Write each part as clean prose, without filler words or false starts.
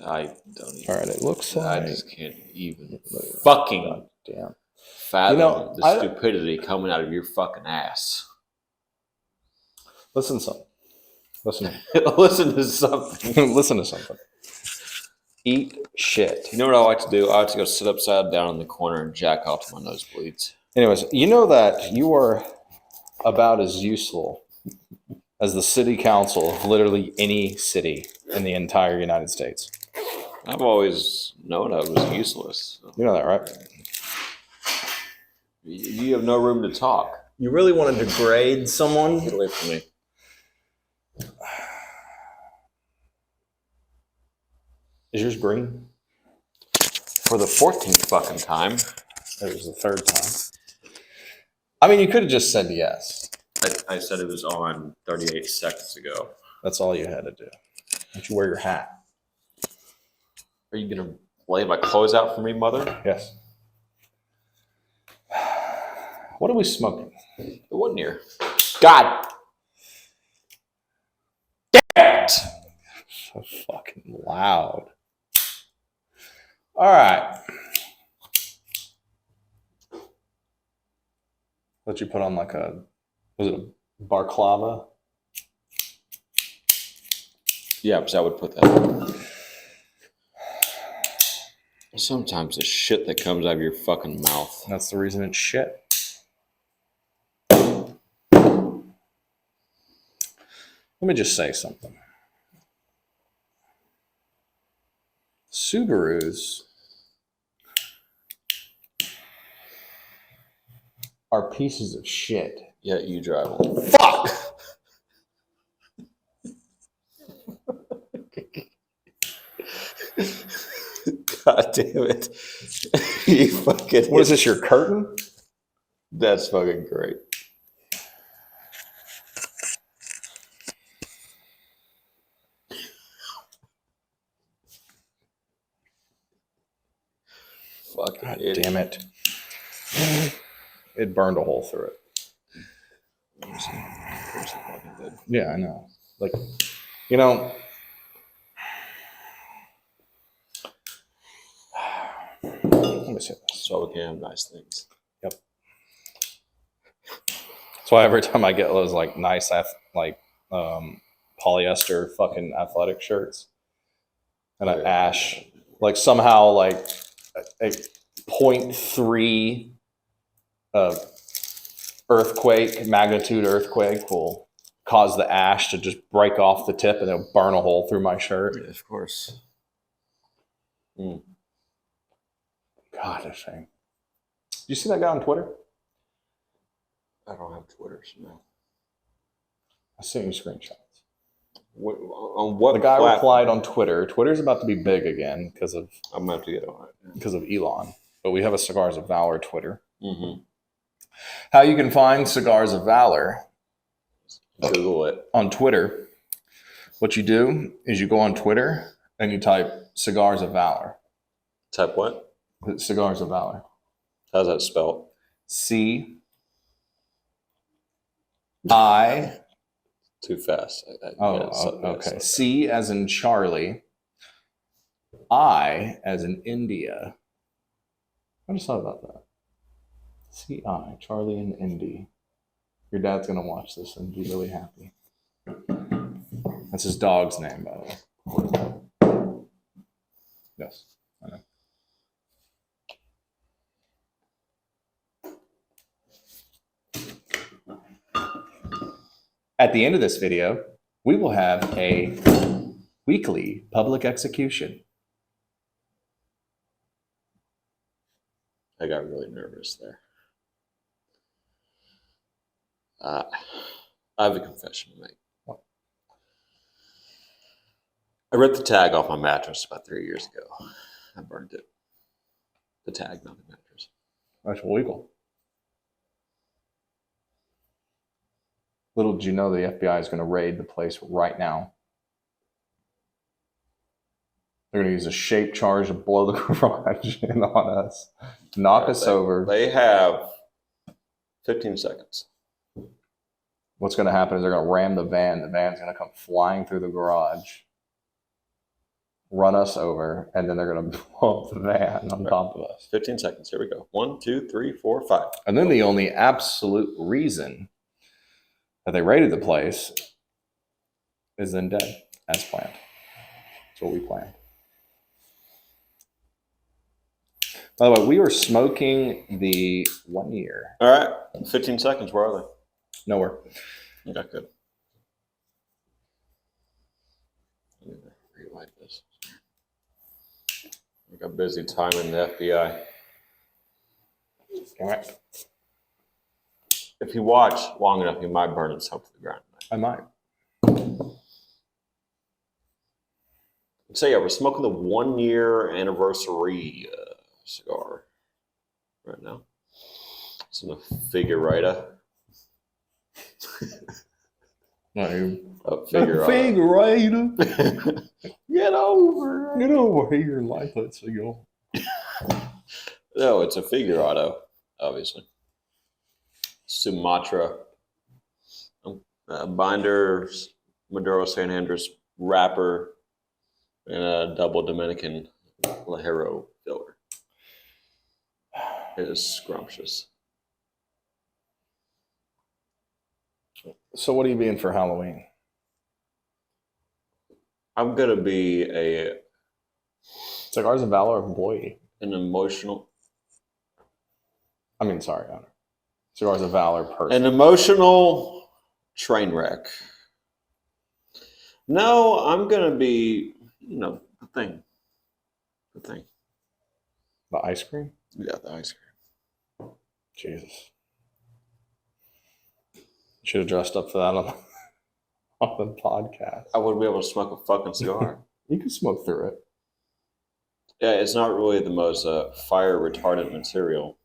I don't even. All right, it looks like... I just can't even fucking damn. fathom the stupidity coming out of your fucking ass. Listen to something. Listen to something. Listen to something. Eat shit. You know what I like to do? I like to go sit upside down in the corner and jack off to my nosebleeds. Anyways, you know that you are about as useful as the city council of literally any city in the entire United States. I've always known I was useless. So. You know that, right? You have no room to talk. You really want to degrade someone? Get away from me. Is yours green? For the 14th fucking time. It was the third time. I mean, you could have just said yes. I said it was on 38 seconds ago. That's all you had to do. Don't you wear your hat? Are you going to lay my clothes out for me, mother? Yes. What are we smoking? It wasn't here. God! Damn it! So fucking loud. All right. Let you put on like a, was it a balaclava? Yeah, because I would put that on. Sometimes the shit that comes out of your fucking mouth. That's the reason it's shit. Let me just say something. Subarus are pieces of shit. Yeah, you drive one. Fuck! God damn it. You fucking... What is this, your curtain? That's fucking great. Fucking God idiot. damn it. It burned a hole through it. Of course it fucking did. Yeah, I know. Like, you know... Let me see this. So we can have nice things. Yep. That's why every time I get those like nice polyester fucking athletic shirts and an ash, like somehow like a 0.3 magnitude earthquake will cause the ash to just break off the tip and it'll burn a hole through my shirt. Yeah, of course. God, that's a shame. Did you see that guy on Twitter? I don't have Twitter, so no. I sent you screenshots. On what? The guy platform? replied on Twitter. Twitter's about to be big again because of I'm going to have to get on it. Because of Elon. But we have a Cigars of Valor Twitter. Mm-hmm. How you can find Cigars of Valor? Google it. On Twitter. What you do is you go on Twitter and you type Cigars of Valor. Type what? Cigars of Valor. How's that spelled? C-I... Too fast. Okay. C as in Charlie. I as in India. I just thought about that. C-I, Charlie and Indy. Your dad's going to watch this and be really happy. That's his dog's name, by the way. Yes, I know. At the end of this video, we will have a weekly public execution. I got really nervous there. I have a confession to make. What? I ripped the tag off my mattress about 3 years ago. I burned it. The tag, not the mattress. That's illegal. Little did you know the FBI is going to raid the place right now. They're going to use a shape charge to blow the garage in on us, knock us over. They have 15 seconds. What's going to happen is they're going to ram the van. The van's going to come flying through the garage. run us over, and then they're going to blow up the van on top of us. 15 seconds. Here we go. 1, 2, 3, 4, 5. And then the only absolute reason that they raided the place is then dead, as planned. That's what we planned. By the way, we were smoking the 1 year. All right. 15 seconds. Where are Nowhere. they? Okay, good. I need to relight this. I got busy timing the FBI. All right. If you watch long enough, you might burn himself to the ground. I might. So yeah, we're smoking the 1 year anniversary cigar right now. It's in a figurita. A Figurator. Get over it. Get over here and light that cigar. No, it's a figurado, obviously. Sumatra. Binder, Maduro San Andres wrapper, and a double Dominican Lajero filler. It is scrumptious. So what are you being for Halloween? I'm gonna be Cigars of Valor employee. an emotional Honor. Cigars of Valor person. an emotional train wreck. No, I'm gonna be, the thing. The ice cream? Yeah, the ice cream. Jesus. Should have dressed up for that on the podcast. I wouldn't be able to smoke a fucking cigar. You can smoke through it. Yeah, it's not really the most fire retardant material.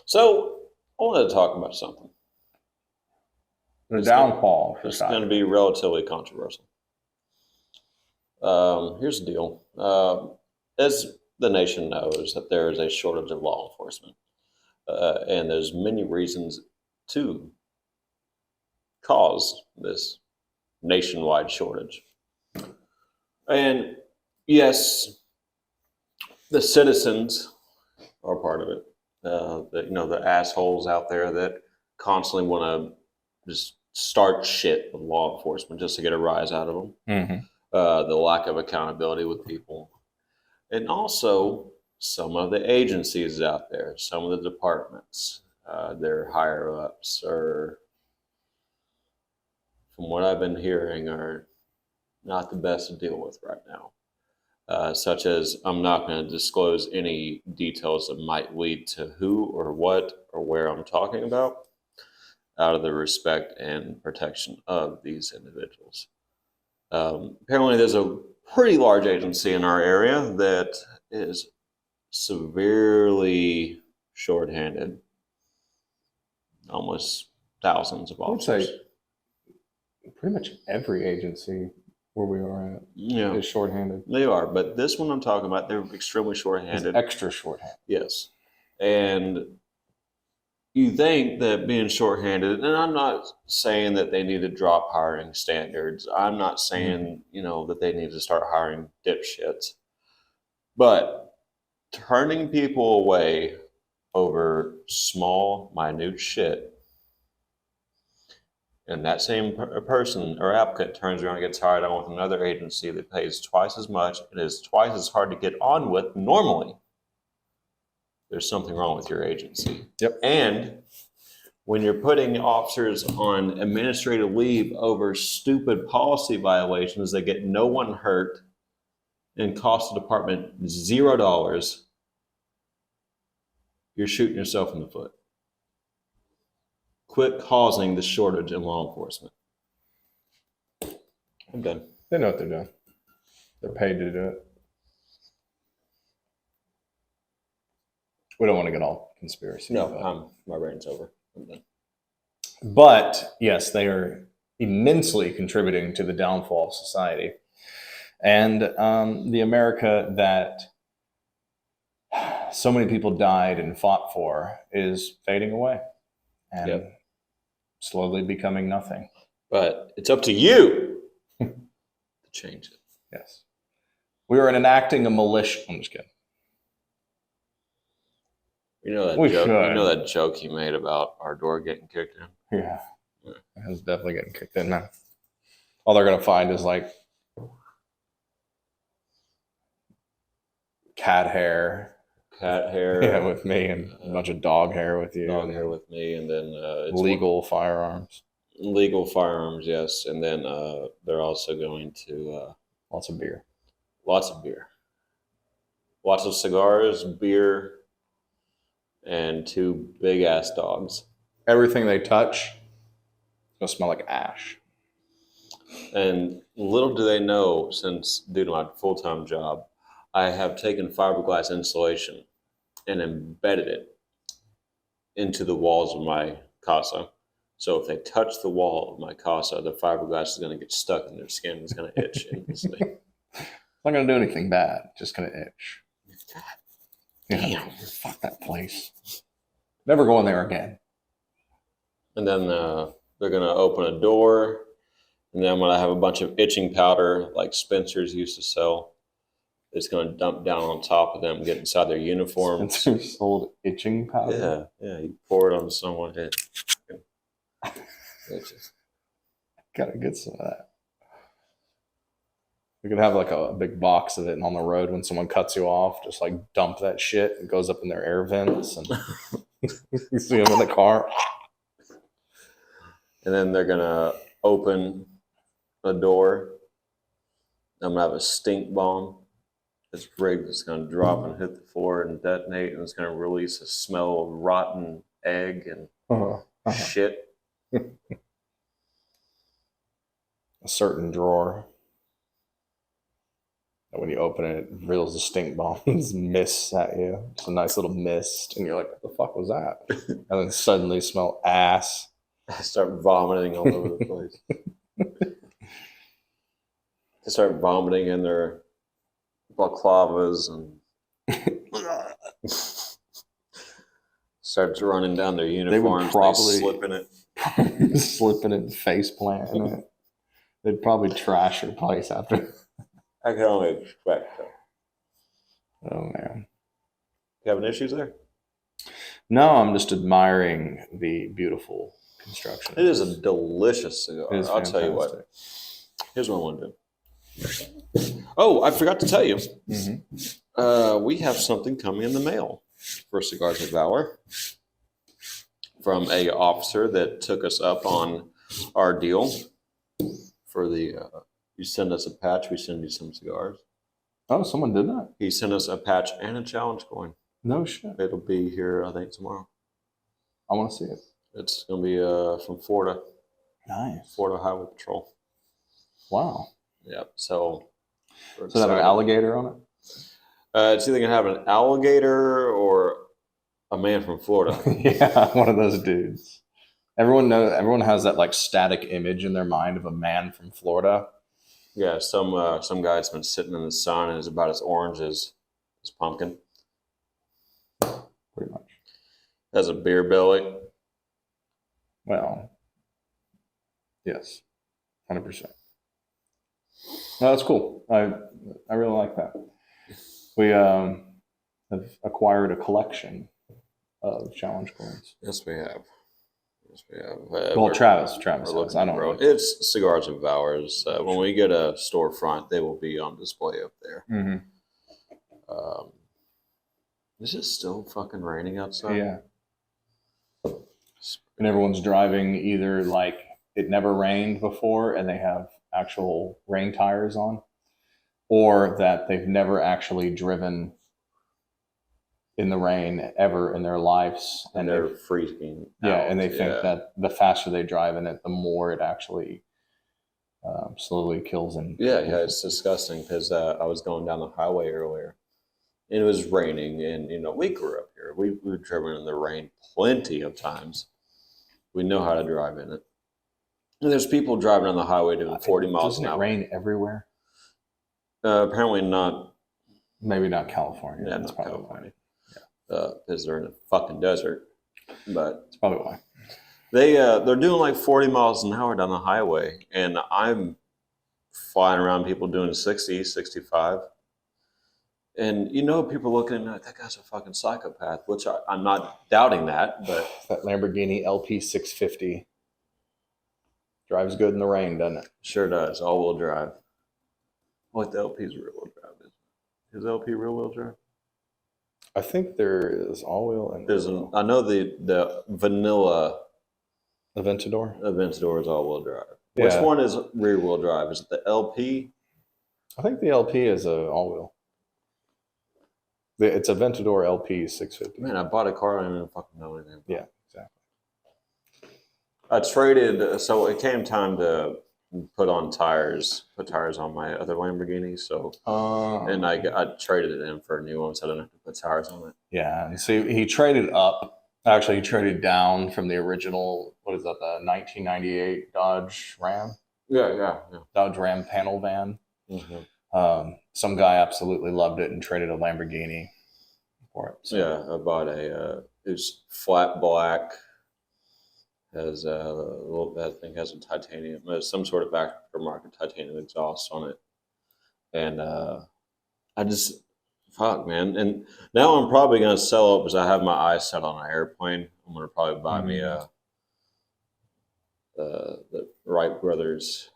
So, I wanted to talk about something. The downfall for It's going to society. be relatively controversial. Here's the deal. As the nation knows, that there is a shortage of law enforcement. And there's many reasons to cause this nationwide shortage. And yes, the citizens are part of it. The assholes out there that constantly want to just start shit with law enforcement just to get a rise out of them. Mm-hmm. The lack of accountability with people. And also some of the agencies out there, some of the departments, their higher ups are, from what I've been hearing, are not the best to deal with right now. Such as, I'm not going to disclose any details that might lead to who or what or where I'm talking about, out of the respect and protection of these individuals. Apparently, there's a pretty large agency in our area that is severely shorthanded, almost thousands of I would officers. say pretty much every agency where we are at Yeah, is shorthanded. they are, but this one I'm talking about, they're extremely It's shorthanded. extra shorthanded. Yes. And you think that being shorthanded, and I'm not saying that they need to drop hiring standards. I'm not saying, that they need to start hiring dipshits. But turning people away over small, minute shit, and that same person or applicant turns around and gets hired on with another agency that pays twice as much and is twice as hard to get on with normally, there's something wrong with your agency. Yep. And when you're putting officers on administrative leave over stupid policy violations that get no one hurt and cost the department $0, you're shooting yourself in the foot. Quit causing the shortage in law enforcement. I'm done. They know what they're doing. They're paid to do it. We don't want to get all conspiracy. No, my reign's over. I'm done. But yes, they are immensely contributing to the downfall of society. And the America that so many people died and fought for is fading away and slowly becoming nothing. But it's up to you change it. Yes. We are enacting a militia. I'm just kidding. You know that We joke. should. You know that joke he made about our door getting kicked in. Yeah. It's definitely getting kicked in now. All they're gonna find is like cat hair. Cat hair. Yeah, with me, and a bunch of dog hair with you. Dog hair with me, and then it's legal firearms. Legal firearms, yes, and then they're also going to lots of beer, lots of cigars, beer, and 2 big ass dogs. Everything they touch gonna smell like ash. And little do they know, since due to my full-time job, I have taken fiberglass insulation and embedded it into the walls of my casa. So if they touch the wall of my casa, the fiberglass is going to get stuck in their skin. It's going to itch endlessly. It's not going to do anything bad. Just going to itch. God damn. Fuck that place. Never go in there again. And then they're going to open a door. And then I'm going to have a bunch of itching powder like Spencer's used to sell. It's going to dump down on top of them, get inside their uniforms. Spencer sold itching powder? Yeah. You pour it on someone's head. Gotta get some of that. We could have like a big box of it, and on the road when someone cuts you off, just like dump that shit. It goes up in their air vents, and you see them in the car. And then they're gonna open a door. I'm gonna have a stink bomb. It's rigged. It's gonna drop and hit the floor and detonate, and it's gonna release a smell of rotten egg and shit. A certain drawer. And when you open it, it reels the stink bombs, mists at you. It's a nice little mist, and you're like, "What the fuck was that?" And then suddenly you smell ass. I start vomiting all over the place. They start vomiting in their balaclavas and starts running down their uniforms. They would probably slip in it. Slip in it, face plant in it. They'd probably trash your place after. I can only expect that. Oh man. You having issues there? No, I'm just admiring the beautiful construction. It is a delicious cigar. I'll fantastic. tell you what. Here's what I want to do. Oh, I forgot to tell you. Mm-hmm. We have something coming in the mail for Cigars of Valor from a officer that took us up on our deal for the. You send us a patch, we send you some cigars. Oh, someone did that? He sent us a patch and a challenge coin. No shit. It'll be here, I think, tomorrow. I want to see it. It's going to be from Florida. Nice. Florida Highway Patrol. Wow. Yep. So does it have an alligator on it? It's either going to have an alligator or a man from Florida. Yeah, one of those dudes. Everyone has that like static image in their mind of a man from Florida. Yeah, some guy's been sitting in the sun and is about as orange as pumpkin. Pretty much. Has a beer belly. Well, yes, 100%. No, that's cool. I really like that. We have acquired a collection of challenge coins. Yes, we have. Well, Travis has. I don't know. It's Cigars of Valor. When we get a storefront, they will be on display up there. Mm-hmm. Is it still fucking raining outside? Yeah. And everyone's driving either like it never rained before and they have actual rain tires on, or that they've never actually driven in the rain ever in their lives, and they're freaking out. Yeah, and they think that the faster they drive in it, the more it actually slowly kills them. Yeah, it's disgusting because I was going down the highway earlier, and it was raining, and we grew up here. We've driven in the rain plenty of times. We know how to drive in it. And there's people driving on the highway doing 40 miles an hour. Doesn't it rain everywhere? Apparently not. Maybe not California. Yeah, that's not probably California. Because they're in the fucking desert. But that's probably why. They're doing like 40 miles an hour down the highway, and I'm flying around people doing 60, 65. And people looking at me like, that guy's a fucking psychopath, which I'm not doubting that, but That Lamborghini LP 650 drives good in the rain, doesn't it? sure does. All-wheel drive. What the LP's rear-wheel drive is. Is LP rear-wheel drive? I think there is all-wheel and I know the vanilla Aventador. Aventador is all-wheel drive. Which Yeah. one is rear-wheel drive? Is it the LP? I think the LP is a all-wheel. It's Aventador LP 650. Man, I bought a car. I don't even fucking know anything. Yeah, exactly. I traded, so it came time to put tires on my other Lamborghini. So, and I traded it in for a new one, so I don't have to put tires on it. Yeah, and see, he traded up. Actually, he traded down from the original. What is that? The 1998 Dodge Ram. Yeah. Dodge Ram panel van. Mm-hmm. Some guy absolutely loved it and traded a Lamborghini for it. So. Yeah, I bought it's flat black. Has that thing has a titanium, some sort of aftermarket titanium exhaust on it, and I just fuck, man. And now I'm probably gonna sell it because I have my eyes set on an airplane. I'm gonna probably buy me the Wright brothers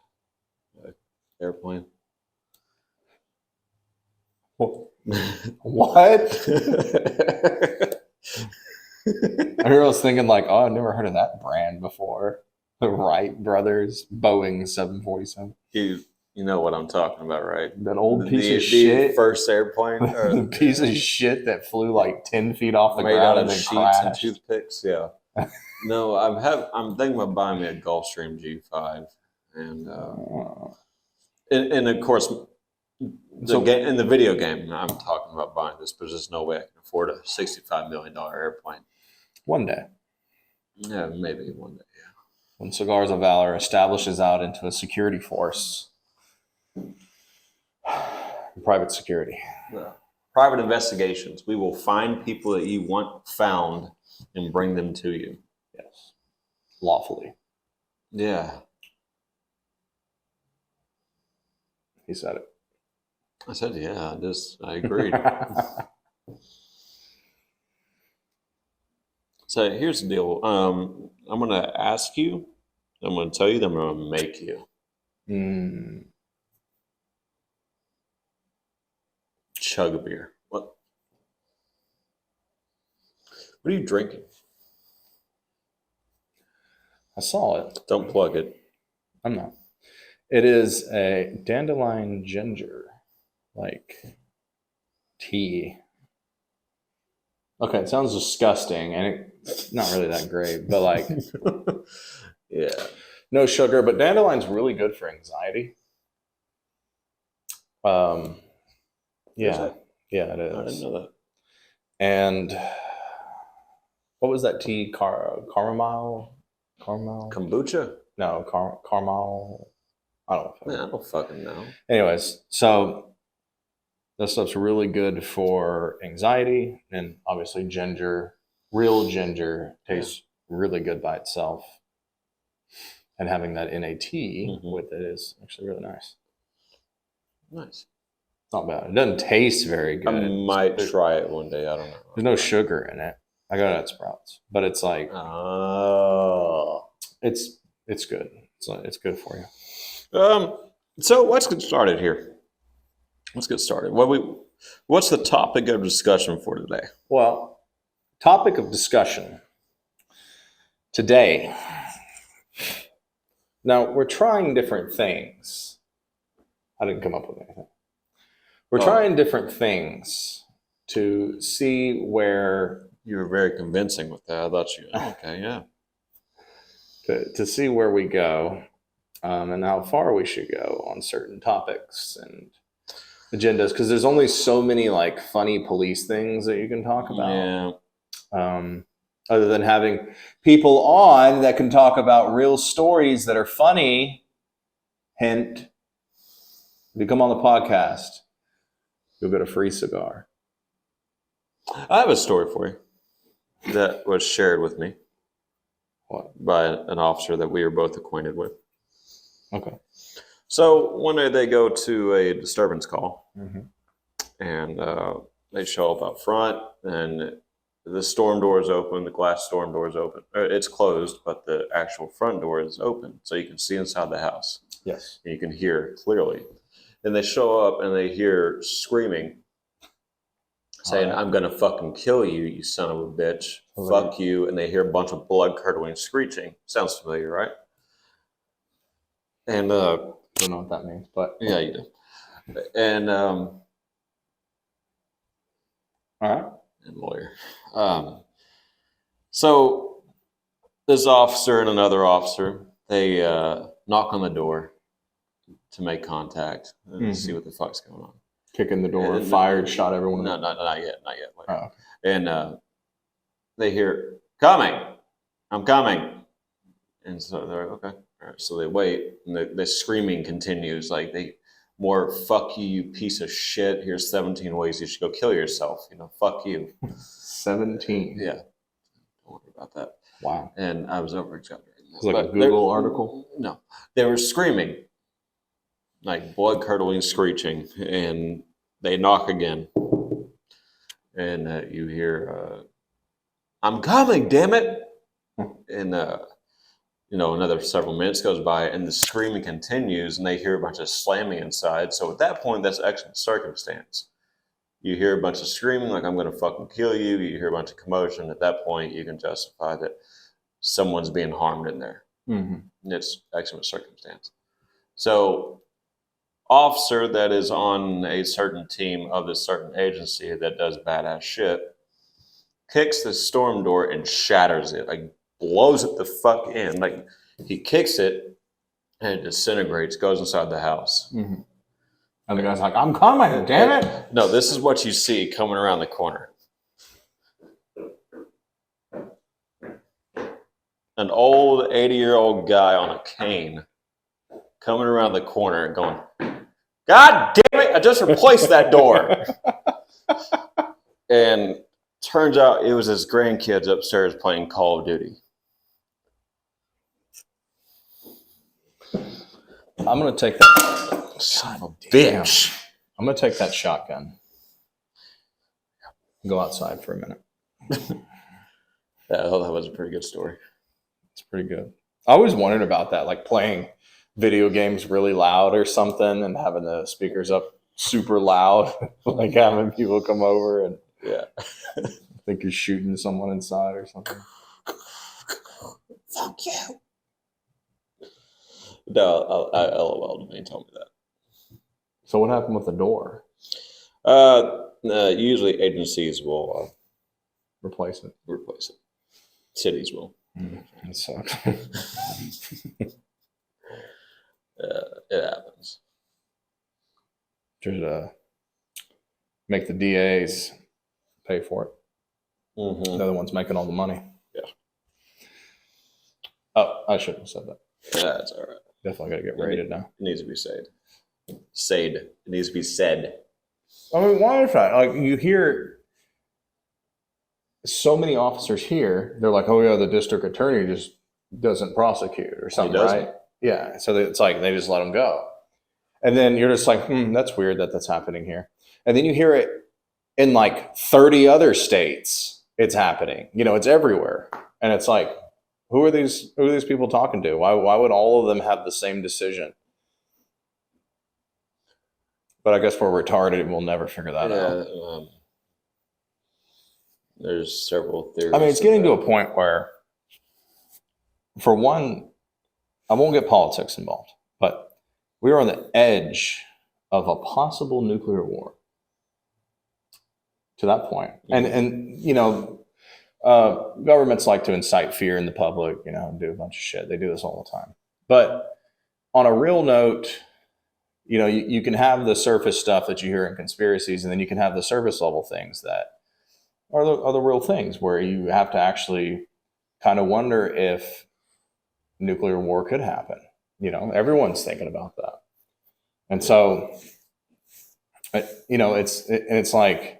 airplane. What? I was thinking like, oh, I've never heard of that brand before. The Wright brothers Boeing 747. You know what I'm talking about, right? That old piece of the shit. First airplane. The piece of shit that flew like 10 feet off the made ground out and of then sheets crashed. and toothpicks. Yeah. No, I'm thinking about buying me a Gulfstream G5, and of course, in the video game, I'm talking about buying this, but there's no way I can afford a $65 million airplane. One day. Yeah, maybe one day. Yeah. When Cigars of Valor establishes out into a security force, private security. Yeah. Private investigations. We will find people that you want found and bring them to you. Yes. Lawfully. Yeah. He said it. I said, yeah, I agreed. So here's the deal. I'm going to ask you, I'm going to tell you, then I'm going to make you. Chug a beer. What are you drinking? I saw it. Don't plug it. I'm not. It is a dandelion ginger, like tea. Okay, it sounds disgusting, and it's not really that great, but like, yeah, no sugar. But dandelion's really good for anxiety. Yeah, it is. I didn't know that. And what was that tea? Caramel? Kombucha? No, caramel. I don't know. Man, I don't fucking know. Anyways, so this stuff's really good for anxiety, and obviously ginger, real ginger, tastes really good by itself. And having that in a tea with it is actually really nice. Nice. Not bad. It doesn't taste very good. I might try it one day. I don't know. There's no sugar in it. I got it at Sprouts, but it's like, it's good. It's good for you. So let's get started here. Let's get started. What's the topic of discussion for today? Well, topic of discussion today. Now, we're trying different things. I didn't come up with anything. We're trying different things to see where... You were very convincing with that. I thought you... Okay, yeah. To see where we go and how far we should go on certain topics and agendas, because there's only so many like funny police things that you can talk about. Yeah. Other than having people on that can talk about real stories that are funny. Hint, if you come on the podcast, you'll get a free cigar. I have a story for you that was shared with me. What? By an officer that we are both acquainted with. Okay. So one day they go to a disturbance call, Mm-hmm. and they show up out front, and the storm door is open, the glass storm door is open. It's closed, but the actual front door is open, so you can see inside the house. Yes. And you can hear clearly. And they show up and they hear screaming, saying, I'm going to fucking kill you, you son of a bitch. Fuck you. And they hear a bunch of blood-curdling screeching. Sounds familiar, right? And Don't know what that means, but yeah, you do. And all right. And lawyer. So this officer and another officer, they knock on the door to make contact and see what the fuck's going on. Kick in the door, And- fired, shot everyone. No, not yet. Oh, okay. And they hear, coming, I'm coming. And so they're like, okay. All right. So they wait, and the screaming continues. Like, more fuck you, you piece of shit. Here's 17 ways you should go kill yourself. Fuck you. 17. Yeah. Don't worry about that. Wow. And I was over exaggerating. It's like a Google article? No. They were screaming, like blood curdling screeching, and they knock again. And you hear, I'm coming, damn it. And, another several minutes goes by, and the screaming continues, and they hear a bunch of slamming inside. So at that point, that's excellent circumstance. You hear a bunch of screaming, like, I'm going to fucking kill you. You hear a bunch of commotion. At that point, you can justify that someone's being harmed in there. Mm-hmm. And it's excellent circumstance. So, officer that is on a certain team of this certain agency that does badass shit kicks the storm door and shatters it, like blows it the fuck in. Like, he kicks it and it disintegrates, goes inside the house. Mm-hmm. And the guy's like, I'm coming, damn it. No, this is what you see coming around the corner. An old 80-year-old guy on a cane coming around the corner and going, God damn it, I just replaced that door. And turns out it was his grandkids upstairs playing Call of Duty. I'm going to take that. Son of a bitch. I'm going to take that shotgun. Go outside for a minute. Yeah, I thought that was a pretty good story. It's pretty good. I always wondered about that, like playing video games really loud or something and having the speakers up super loud, like having people come over and Yeah. think you're shooting someone inside or something. Fuck you. No, I LOL'd when he told me that. So what happened with the door? Usually agencies will Replace it. replace it. Cities will. That sucks. It happens. Just make the DAs pay for it. Mm-hmm. They're the ones making all the money. Yeah. Oh, I shouldn't have said that. That's all right. Definitely got to get rated now. It needs to be said. It needs to be said. I mean, why is that? Like, you hear so many officers here, they're like, oh, yeah, the district attorney just doesn't prosecute or something, right? Yeah. So it's like they just let them go. And then you're just like, that's weird that that's happening here. And then you hear it in like 30 other states. It's happening. It's everywhere. And it's like, who are these people talking to? Why would all of them have the same decision? But I guess we're retarded and we'll never figure that out. There's several theories. I mean, it's getting to a point where, for one, I won't get politics involved, but we are on the edge of a possible nuclear war. To that point. And governments like to incite fear in the public, and do a bunch of shit. They do this all the time. But on a real note, you can have the surface stuff that you hear in conspiracies, and then you can have the surface level things that are the real things where you have to actually kind of wonder if nuclear war could happen. Everyone's thinking about that. And so, it's like,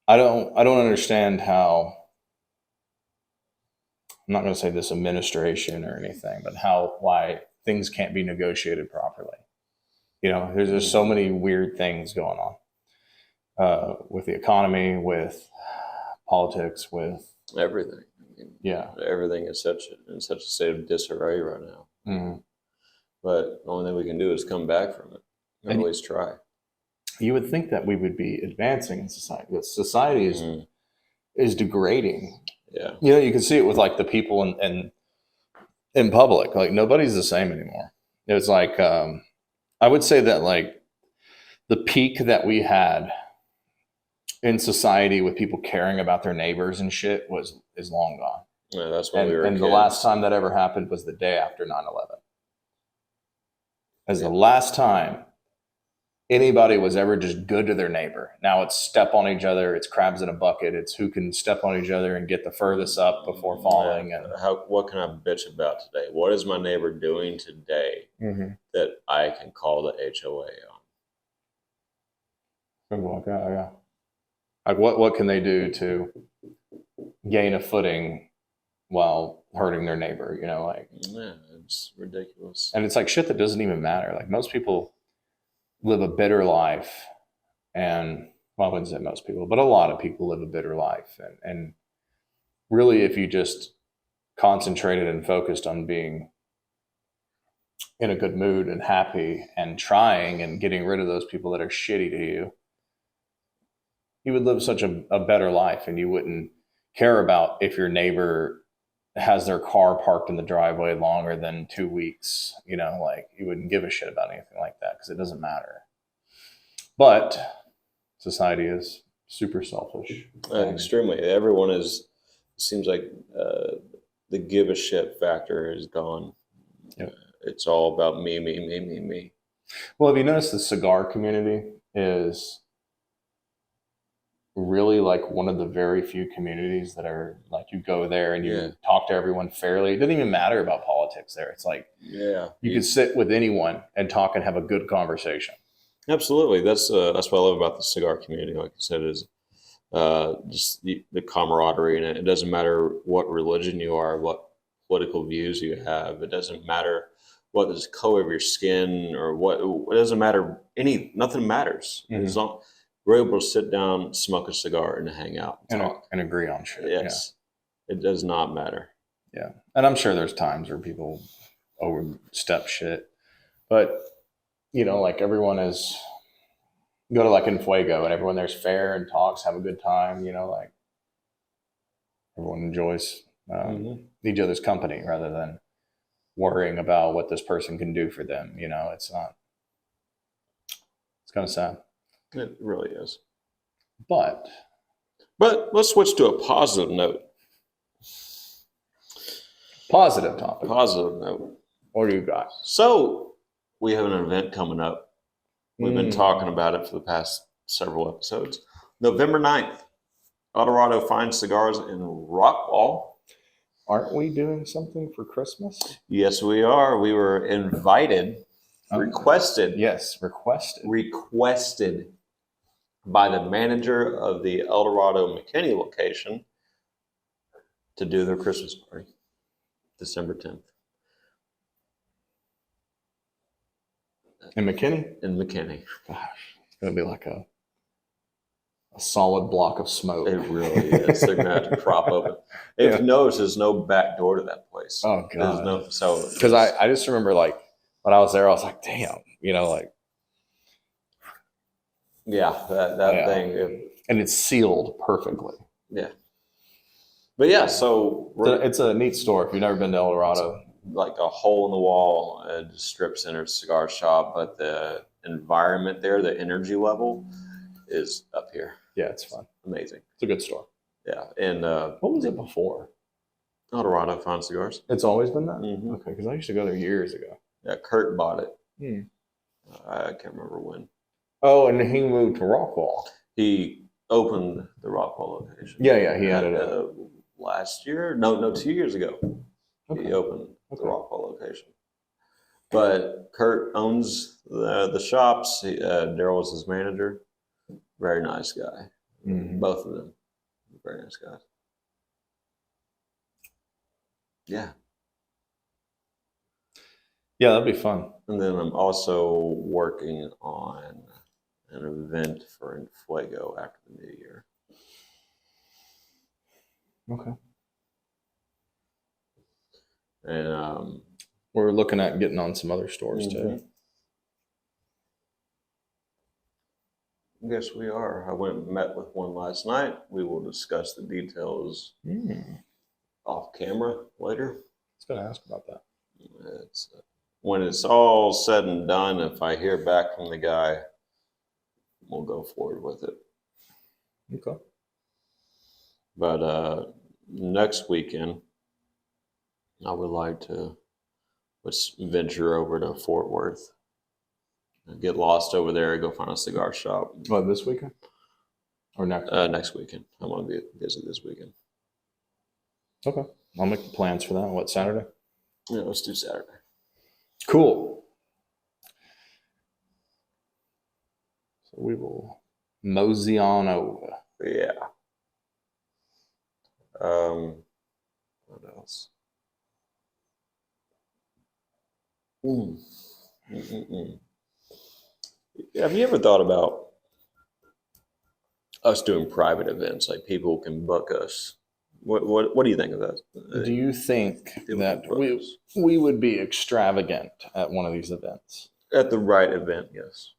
I don't understand how, I'm not going to say this administration or anything, but why things can't be negotiated properly. You know, there's just so many weird things going on with the economy, with politics, with everything. I mean, yeah, everything is in such a state of disarray right now. mm-hmm. But the only thing we can do is come back from it. Or at least try. You would think that we would be advancing in society, but society is degrading. Yeah. You know, you can see it with like the people in public. Like nobody's the same anymore. It's like I would say that like the peak that we had in society with people caring about their neighbors and shit is long gone. Yeah, that's when we were and kids. The last time that ever happened was the day after 9/11. As the last time anybody was ever just good to their neighbor. Now it's step on each other. It's crabs in a bucket. It's who can step on each other and get the furthest up before falling. And what can I bitch about today? What is my neighbor doing today that I can call the HOA on? Yeah. Like what can they do to gain a footing while hurting their neighbor? You know, like yeah, it's ridiculous. And it's like shit that doesn't even matter. Like most people live a bitter life, and well, I wouldn't say most people, but a lot of people live a bitter life. And really, if you just concentrated and focused on being in a good mood and happy and trying and getting rid of those people that are shitty to you, you would live such a better life, and you wouldn't care about if your neighbor has their car parked in the driveway longer than 2 weeks. You know, like you wouldn't give a shit about anything like that because it doesn't matter. But society is super selfish. Extremely. Everyone is, seems like the give a shit factor is gone. Yep. It's all about me, me, me, me, me. Well, have you noticed the cigar community is really like one of the very few communities that are like you go there and you talk to everyone fairly. It doesn't even matter about politics there. It's like you can sit with anyone and talk and have a good conversation. Absolutely. That's what I love about the cigar community. Like you said, is just the camaraderie in it. It doesn't matter what religion you are, what political views you have. It doesn't matter what the color of your skin or what. It doesn't matter. Nothing matters as long we're able to sit down, smoke a cigar, and hang out and talk and agree on shit. Yes, it does not matter. Yeah, and I'm sure there's times where people overstep shit, but you know, like everyone is go to like in Fuego and everyone there's fair and talks, have a good time. You know, like everyone enjoys each other's company rather than worrying about what this person can do for them. You know, it's not. It's kind of sad. It really is. But let's switch to a positive note. Positive topic. Positive note. What do you got? So we have an event coming up. We've been talking about it for the past several episodes. November 9th, Eldorado Fine Cigars in Rockwall. Aren't we doing something for Christmas? Yes, we are. We were invited, requested. Yes, requested by the manager of the Eldorado McKinney location to do their Christmas party, December 10th. In McKinney? In McKinney. Gosh, it's going to be like a solid block of smoke. It really is. They're going to have to prop open. If you notice, there's no back door to that place. Oh, God. Because I just remember, like, when I was there, I was like, damn, you know, like. Yeah, that thing. And it's sealed perfectly. Yeah. But yeah, so. It's a neat store if you've never been to Eldorado. Like a hole in the wall, a strip center cigar shop, but the environment there, the energy level is up here. Yeah, it's fun. Amazing. It's a good store. Yeah. And what was it before? Eldorado Fine Cigars. It's always been that? Mm-hmm. Okay, because I used to go there years ago. Yeah, Kurt bought it. I can't remember when. Oh, and he moved to Rockwall. He opened the Rockwall location. Yeah, he had it last year. No, 2 years ago. Okay. He opened the Rockwall location. But Kurt owns the shops. Daryl was his manager. Very nice guy. Mm-hmm. Both of them. Very nice guys. Yeah. Yeah, that'd be fun. And then I'm also working on an event for Fuego after the New Year. Okay. And We're looking at getting on some other stores too. Yes, we are. I went and met with one last night. We will discuss the details off camera later. I was going to ask about that. When it's all said and done, if I hear back from the guy, we'll go forward with it. Okay. But next weekend, I would like to venture over to Fort Worth. Get lost over there, go find a cigar shop. What, this weekend? Or next? Next weekend. I want to visit this weekend. Okay. I'll make the plans for that. What, Saturday? Yeah, let's do Saturday. Cool. So we will mosey on over. Yeah. What else? Have you ever thought about us doing private events? Like people can book us. What do you think of that? Do you think that we would be extravagant at one of these events? At the right event, yes.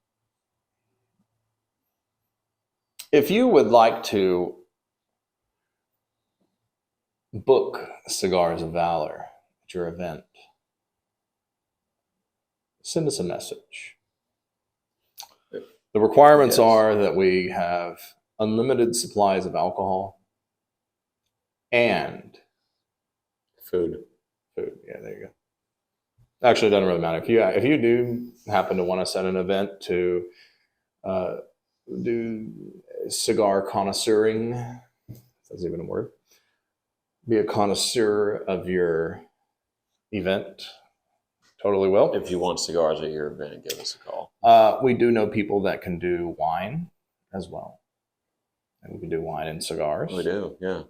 If you would like to book Cigars of Valor at your event, send us a message. The requirements are that we have unlimited supplies of alcohol and food. Yeah, there you go. Actually, it doesn't really matter. If you do happen to want to set an event to do cigar connoisseuring, if that's even a word, be a connoisseur of your event, totally will. If you want cigars at your event, give us a call. We do know people that can do wine as well. And we can do wine and cigars. We do, yeah.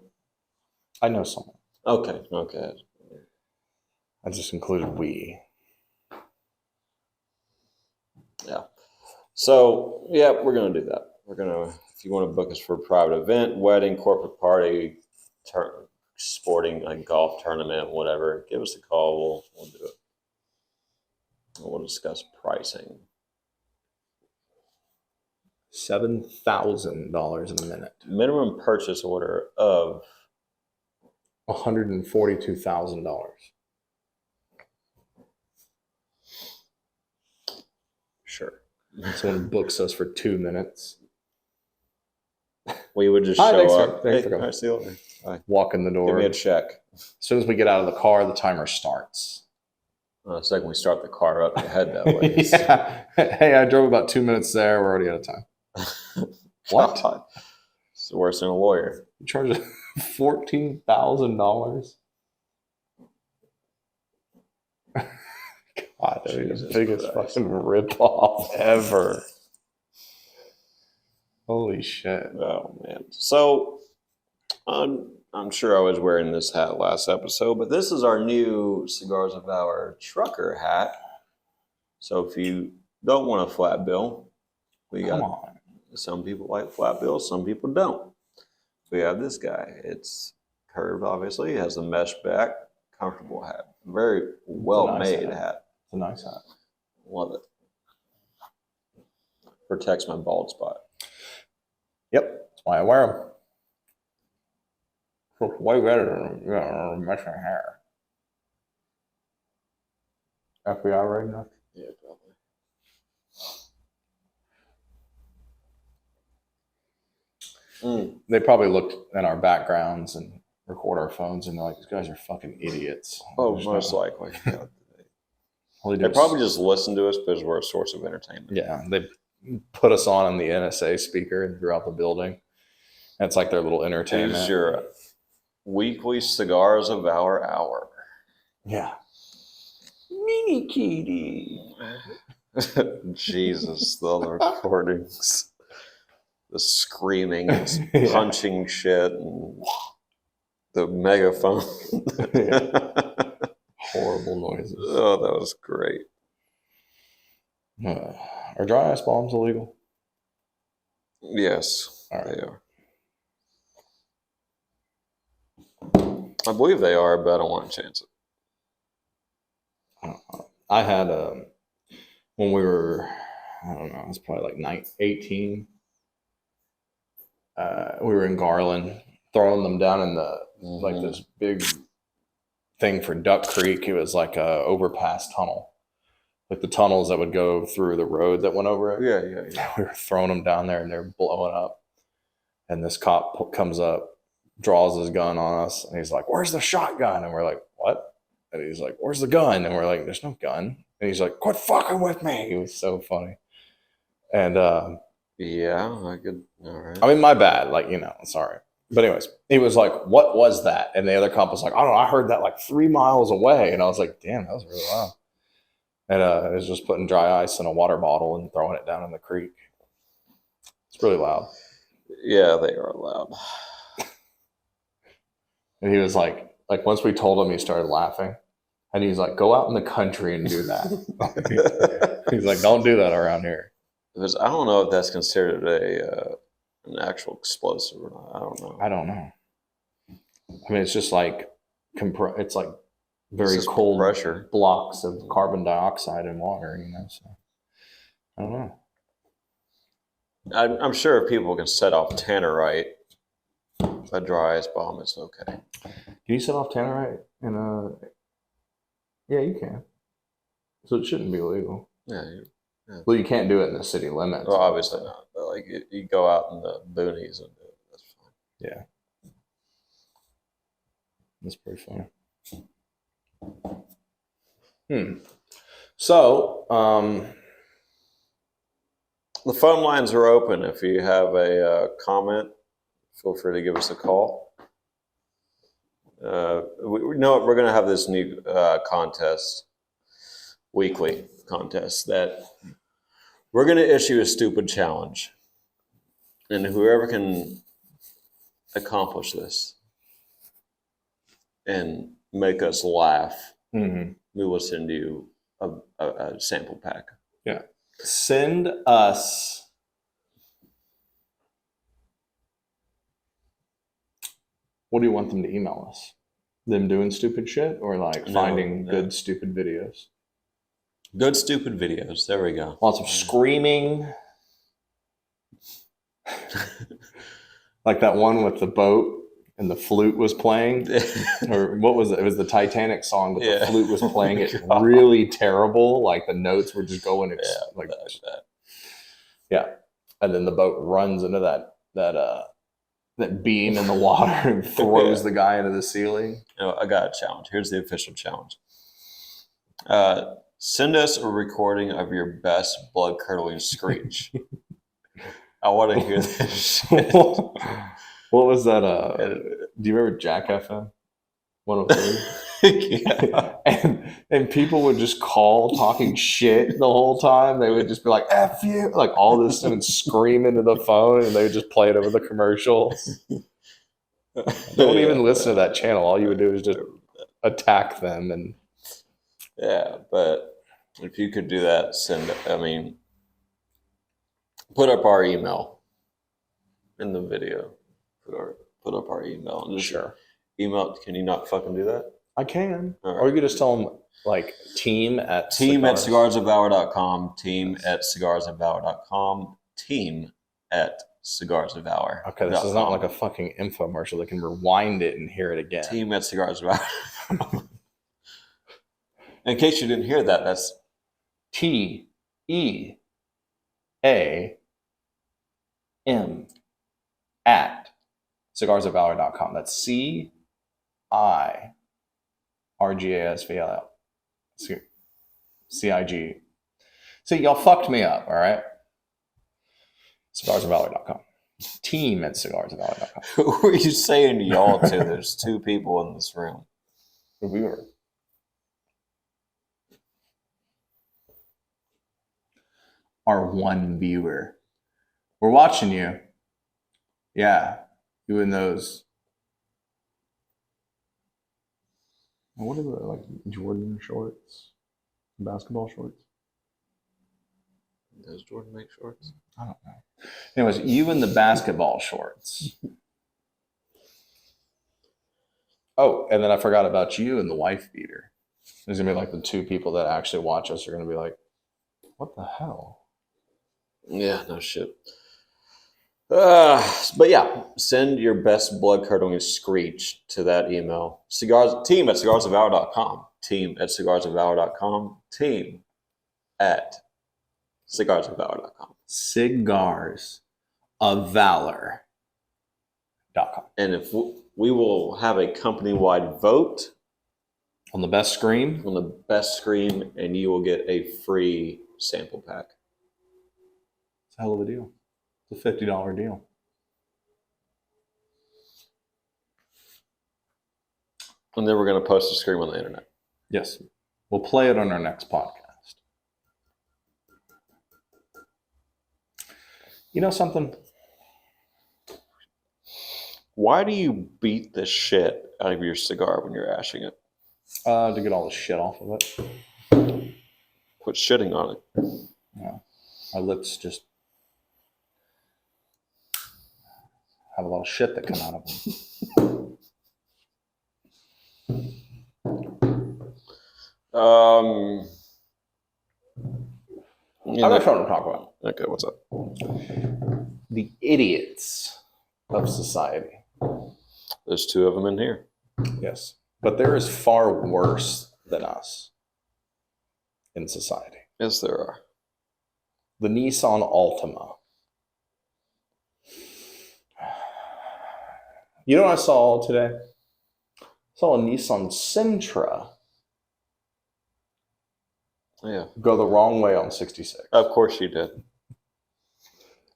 I know someone. Okay. I just included we. Yeah. So, yeah, we're going to do that. If you want to book us for a private event, wedding, corporate party, sporting, like golf tournament, whatever, give us a call. We'll do it. We'll discuss pricing. $7,000 a minute. Minimum purchase order of $142,000. Sure. Someone books us for 2 minutes. We would just show up. Thanks for coming. See you later. Bye. Walk in the door. Give me a check. As soon as we get out of the car, the timer starts. The second we start the car up, to head that way. Yeah. Hey, I drove about 2 minutes there. We're already out of time. What? It's worse than a lawyer. You charge $14,000. God, that is the biggest fucking ripoff ever. Holy shit. Oh, man. So, I'm sure I was wearing this hat last episode, but this is our new Cigars of Valor trucker hat. So if you don't want a flat bill, Come on. Some people like flat bills, some people don't. We have this guy. It's curved, obviously. It has a mesh back, comfortable hat. Very well-made hat. It's a nice hat. Love it. Protects my bald spot. Yep, that's why I wear them. It's way better than meshing hair. FBI right enough? Yeah, probably. They probably looked at our backgrounds and record our phones and they're like, these guys are fucking idiots. Oh, most likely. Yeah. They probably just listen to us because we're a source of entertainment. Yeah, they put us on the NSA speaker throughout the building. It's like their little entertainment. It's your weekly Cigars of Valor hour. Yeah. Mini kitty. Jesus, the recordings. The screaming and punching shit and the megaphone. horrible noises. Oh, that was great. Are dry ice bombs illegal? Yes, All right. they are. I believe they are, but I don't want to chance it. I don't know. I had when we were, I don't know, it was probably like 18. We were in Garland, throwing them down in the like this big thing for Duck Creek. It was like a overpass tunnel, like the tunnels that would go through the road that went over it. Yeah. We were throwing them down there, and they're blowing up. And this cop comes up, draws his gun on us, and he's like, "Where's the shotgun?" And we're like, "What?" And he's like, "Where's the gun?" And we're like, "There's no gun." And he's like, "Quit fucking with me." It was so funny. And yeah, I could. All right. I mean, my bad. Like, sorry. But anyways, he was like, "What was that?" And the other cop was like, "I don't know. I heard that like 3 miles away." And I was like, "Damn, that was really loud." And it was just putting dry ice in a water bottle and throwing it down in the creek. It's really loud. Yeah, they are loud. And he was like once we told him, he started laughing. And he's like, "Go out in the country and do that." He's like, "Don't do that around here." Because I don't know if that's considered an actual explosive or not. I don't know. I don't know. I mean, it's just like it's like very cold pressure blocks of carbon dioxide and water, so I don't know. I'm sure if people can set off tannerite, a dry ice bomb is okay. Can you set off tannerite in a? Yeah, you can. So it shouldn't be illegal. Yeah. Well, you can't do it in the city limits. Well, obviously not. But like you go out in the boonies and do it. That's fine. Yeah. That's pretty funny. So, the phone lines are open. If you have a comment, feel free to give us a call. We know we're going to have this new contest, weekly contest, that we're going to issue a stupid challenge. And whoever can accomplish this and make us laugh, we will send you a sample pack. Yeah. Send us what do you want them to email us? Them doing stupid shit or finding good stupid videos? Good stupid videos. There we go. Lots of screaming. Like that one with the boat and the flute was playing. Or what was it? It was the Titanic song, but the flute was playing it really terrible. Like the notes were just going like that. Yeah. And then the boat runs into that beam in the water and throws the guy into the ceiling. I got a challenge. Here's the official challenge. Send us a recording of your best blood-curdling screech. I want to hear this shit. What was that? Do you remember Jack FM 103? Yeah. And people would just call talking shit the whole time. They would just be like, "F you," like all this stuff and scream into the phone, and they would just play it over the commercials. Don't even listen to that channel. All you would do is just attack them. And yeah, but if you could do that, put up our email in the video. Put up our email. And just email. Can you not fucking do that? I can. Right. Or you could just tell them team at cigarsofvalor.com, team at cigarsofvalor.com, team at cigarsofvalor. Okay, this is not like a fucking infomercial. They can rewind it and hear it again. Team at cigarsofvalor. In case you didn't hear that, that's TEAM at cigarsofvalor.com. That's CIRGASVLL. CIG. See, y'all fucked me up, all right? Cigarsofvalor.com. Team at cigarsofvalor.com. Who are you saying y'all to? There's two people in this room. The viewer. Our one viewer. We're watching you. Yeah. You and those What are the like Jordan shorts, basketball shorts? Does Jordan make shorts? I don't know. Anyways, you in the basketball shorts. Oh, and then I forgot about you and the wife beater. There's gonna be like the two people that actually watch us are gonna be like, "What the hell?" Yeah, no shit. But yeah, send your best blood curdling screech to that email. Team at cigarsofvalor.com. Team at cigarsofvalor.com. Team at cigarsofvalor.com. Cigars of Valor.com. And if we will have a company-wide vote On the best scream. on the best scream, and you will get a free sample pack. It's a hell of a deal. It's a $50 deal. And then we're going to post a scream on the internet. Yes. We'll play it on our next podcast. You know something? Why do you beat the shit out of your cigar when you're ashing it? To get all the shit off of it. Put shitting on it. Yeah. My lips just have a lot of shit that come out of them. I got something to talk about. Okay, what's up? The idiots of society. There's two of them in here. Yes. But there is far worse than us in society. Yes, there are. The Nissan Altima. You know what I saw today? I saw a Nissan Sentra go the wrong way on 66. Of course you did.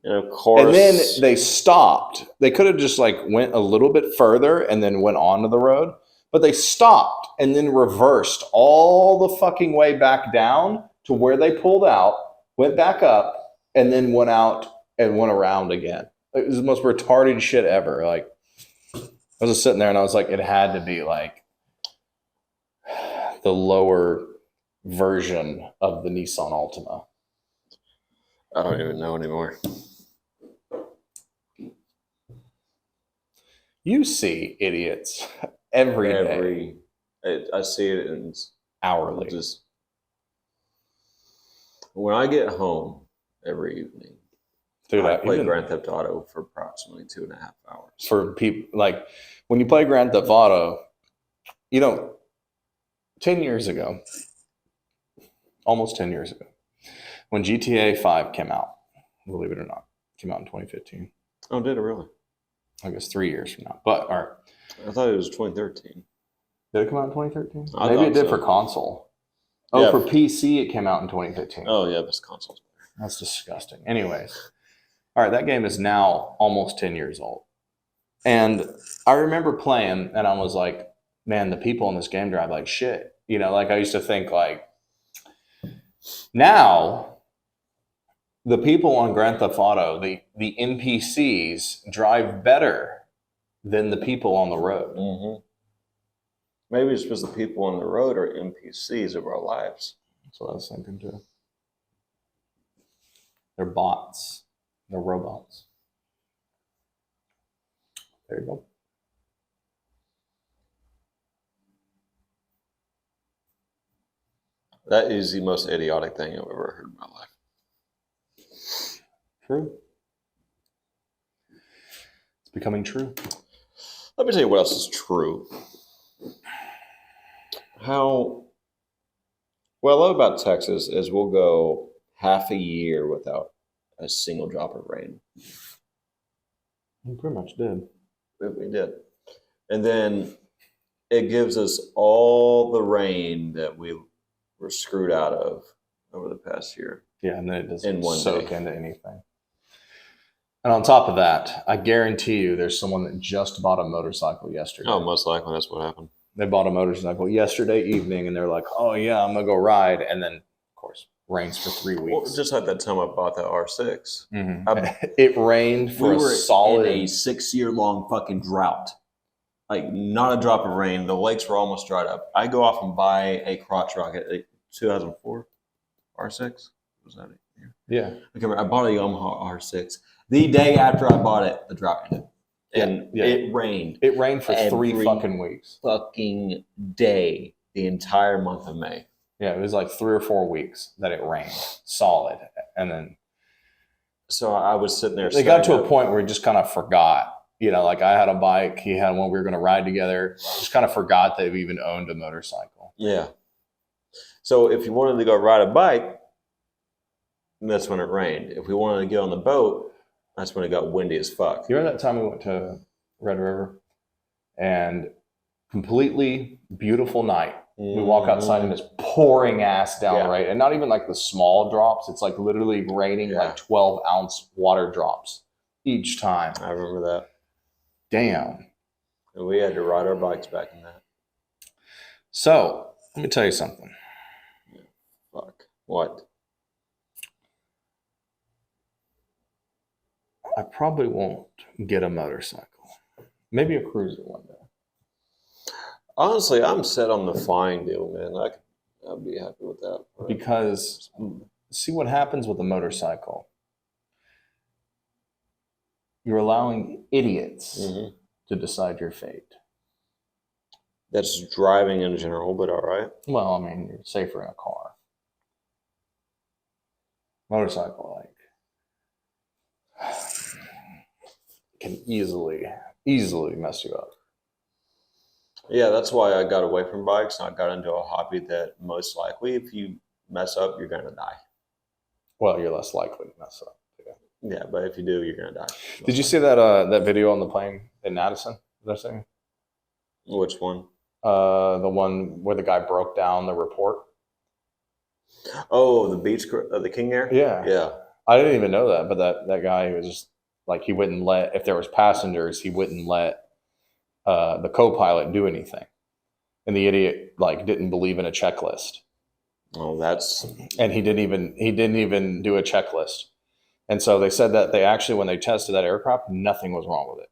And of course. And then they stopped. They could have just like went a little bit further and then went onto the road. But they stopped and then reversed all the fucking way back down to where they pulled out, went back up, and then went out and went around again. It was the most retarded shit ever. Like, I was just sitting there and I was like, it had to be like the lower version of the Nissan Altima. I don't even know anymore. You see idiots every day. I see it in hourly. Just when I get home every evening, dude, I play Grand Theft Auto for approximately 2.5 hours. For people, like, when you play Grand Theft Auto, 10 years ago, almost 10 years ago, when GTA 5 came out, believe it or not, came out in 2015. Oh, did it really? I guess 3 years from now. But, all right. I thought it was 2013. Did it come out in 2013? I Maybe it did so. For console. Oh, yeah. For PC, it came out in 2015. Oh, yeah, this console's better. That's disgusting. Anyways. All right, that game is now almost 10 years old. And I remember playing, and I was like, man, the people in this game drive like shit. Like I used to think like, now the people on Grand Theft Auto, the NPCs drive better than the people on the road. Mm-hmm. Maybe it's because the people on the road are NPCs of our lives. That's what I was thinking too. They're bots. They're robots. There you go. That is the most idiotic thing I've ever heard in my life. True. It's becoming true. Let me tell you what else is true. What I love about Texas is we'll go half a year without a single drop of rain. We pretty much did. We did. And then it gives us all the rain that we were screwed out of over the past year. Yeah, and then it doesn't soak into anything. And on top of that, I guarantee you there's someone that just bought a motorcycle yesterday. Oh, most likely that's what happened. They bought a motorcycle yesterday evening, and they're like, oh, yeah, I'm going to go ride. And then, of course, rains for 3 weeks. Well, just like that time I bought that R6. Mm-hmm. It rained for a solid... in a 6-year-long fucking drought. like not a drop of rain. The lakes were almost dried up. I go off and buy a crotch rocket, a 2004 R6. Was that it? Yeah. Okay, I bought a Yamaha R6. The day after I bought it, the drought ended. And it rained. It rained for every 3 fucking weeks. Fucking day, the entire month of May. Yeah, it was like 3 or 4 weeks that it rained solid. And then so I was sitting there. It got to a point where he just kind of forgot. You know, like I had a bike, he had one, we were going to ride together. Just kind of forgot that we even owned a motorcycle. Yeah. So if you wanted to go ride a bike, that's when it rained. If we wanted to get on the boat, that's when it got windy as fuck. You remember that time we went to Red River and completely beautiful night. We walk outside and it's pouring ass down, right? And not even like the small drops. It's like literally raining like 12-ounce water drops each time. I remember that. Damn. And we had to ride our bikes back in that. So, let me tell you something. Yeah. Fuck. What? I probably won't get a motorcycle. Maybe a cruiser one day. Honestly, I'm set on the flying deal, man. I'd be happy with that. Because see what happens with a motorcycle. You're allowing idiots to decide your fate. That's driving in general, but all right. Well, I mean, you're safer in a car. Motorcycle, like, can easily mess you up. Yeah, that's why I got away from bikes and I got into a hobby that most likely, if you mess up, you're going to die. Well, you're less likely to mess up. Yeah, but if you do, you're going to die. Did you see that video on the plane in Addison? Was I saying? Which one? The one where the guy broke down the report. Oh, the King Air? Yeah. Yeah. I didn't even know that, but that guy was just like, he wouldn't let, if there was passengers, he wouldn't let the co-pilot do anything. And the idiot like didn't believe in a checklist. Oh, that's... And he didn't even do a checklist. And so they said that they actually, when they tested that aircraft, nothing was wrong with it.